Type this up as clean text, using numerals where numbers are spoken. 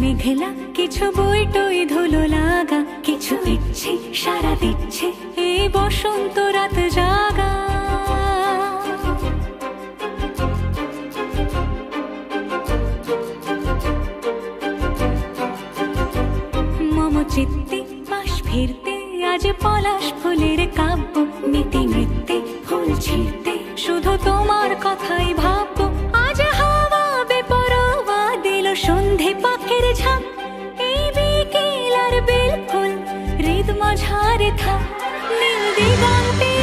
মেঘলা, কিছু বই টই ধুলো লাগা, কিছু ইচ্ছে সারা দিচ্ছে এই বসন্ত রাত জাগা। মম চিত্তে পাশ ফিরতে আজ পলাশ ফুলের কাব্য, নীতি নৃত্যে ফুল ছিঁড়তে শুধু তোমার কথাই ভাববো। আজ হাওয়া বেপরোয়া দিল সন্ধে পাখির ঝাঁক, এই বিকেল আর বেল ফুল হৃদ মাঝারে থাক নীল দিগন্তে